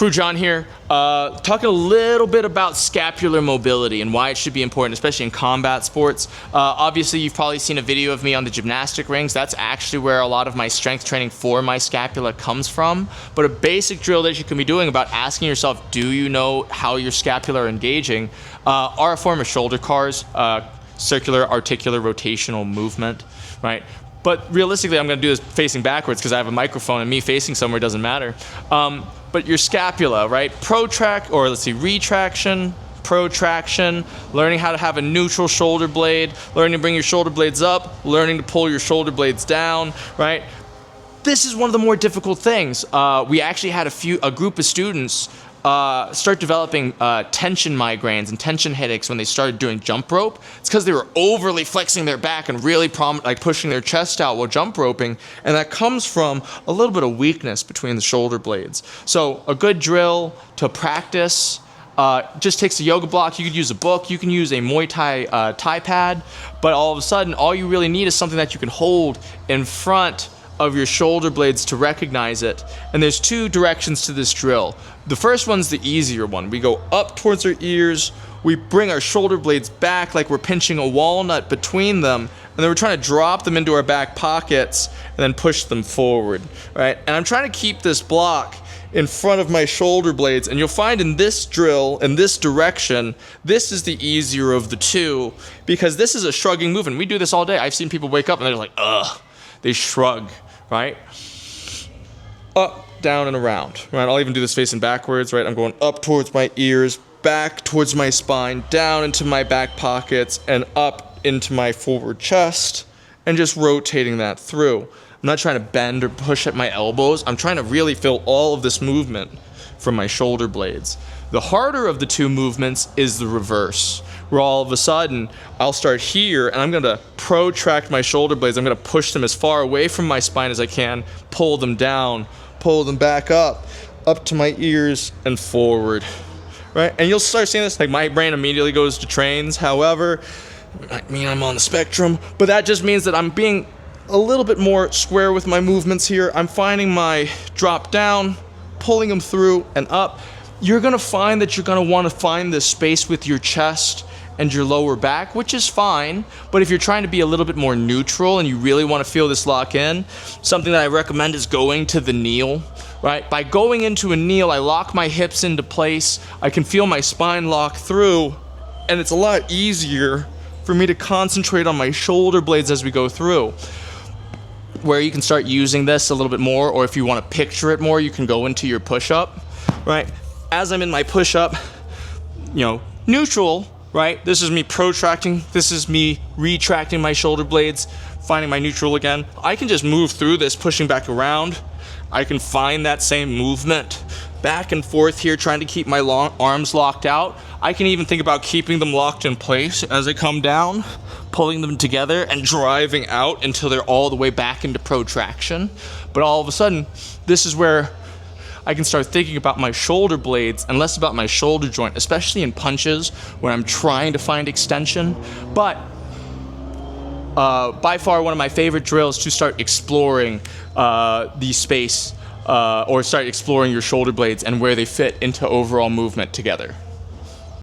Crew John here, talking a little bit about scapular mobility and why it should be important, especially in combat sports. Obviously, you've probably seen a video of me on the gymnastic rings. That's actually where a lot of my strength training for my scapula comes from. But a basic drill that you can be doing about asking yourself, do you know how your scapula are engaging, are a form of shoulder cars, circular, articular, rotational movement, right? But realistically, I'm going to do this facing backwards because I have a microphone and me facing somewhere doesn't matter. But your scapula, right? Retraction, protraction, learning how to have a neutral shoulder blade, learning to bring your shoulder blades up, learning to pull your shoulder blades down, right? This is one of the more difficult things. We actually had a group of students start developing tension migraines and tension headaches when they started doing jump rope. It's because they were overly flexing their back and really pushing their chest out while jump roping, and that comes from a little bit of weakness between the shoulder blades. So a good drill to practice just takes a yoga block. You could use a book, you can use a Muay Thai Thai pad, but all of a sudden all you really need is something that you can hold in front of your shoulder blades to recognize it. And there's two directions to this drill. The first one's the easier one. We go up towards our ears, we bring our shoulder blades back like we're pinching a walnut between them, and then we're trying to drop them into our back pockets and then push them forward, right? And I'm trying to keep this block in front of my shoulder blades, and you'll find in this drill, in this direction, this is the easier of the two, because this is a shrugging movement. We do this all day. I've seen people wake up and they're like, ugh, they shrug, right? Up, down, and around, right? I'll even do this facing backwards, right? I'm going up towards my ears, back towards my spine, down into my back pockets, and up into my forward chest, and just rotating that through. I'm not trying to bend or push at my elbows. I'm trying to really feel all of this movement from my shoulder blades. The harder of the two movements is the reverse, where all of a sudden I'll start here and I'm going to protract my shoulder blades. I'm going to push them as far away from my spine as I can, pull them down, pull them back up to my ears and forward, right? And you'll start seeing this, like my brain immediately goes to trains. However, I mean, I'm on the spectrum, but that just means that I'm being a little bit more square with my movements here. I'm finding my drop down, pulling them through and up. You're gonna find that you're gonna wanna find this space with your chest and your lower back, which is fine, but if you're trying to be a little bit more neutral and you really wanna feel this lock in, something that I recommend is going to the kneel, right? By going into a kneel, I lock my hips into place, I can feel my spine lock through, and it's a lot easier for me to concentrate on my shoulder blades as we go through. Where you can start using this a little bit more, or if you wanna picture it more, you can go into your push-up, right? As I'm in my push-up, neutral, right? This is me protracting, this is me retracting my shoulder blades, finding my neutral again. I can just move through this, pushing back around. I can find that same movement back and forth here, trying to keep my arms locked out. I can even think about keeping them locked in place as I come down, pulling them together and driving out until they're all the way back into protraction. But all of a sudden, this is where I can start thinking about my shoulder blades and less about my shoulder joint, especially in punches when I'm trying to find extension. But by far one of my favorite drills to start exploring the space or start exploring your shoulder blades and where they fit into overall movement together.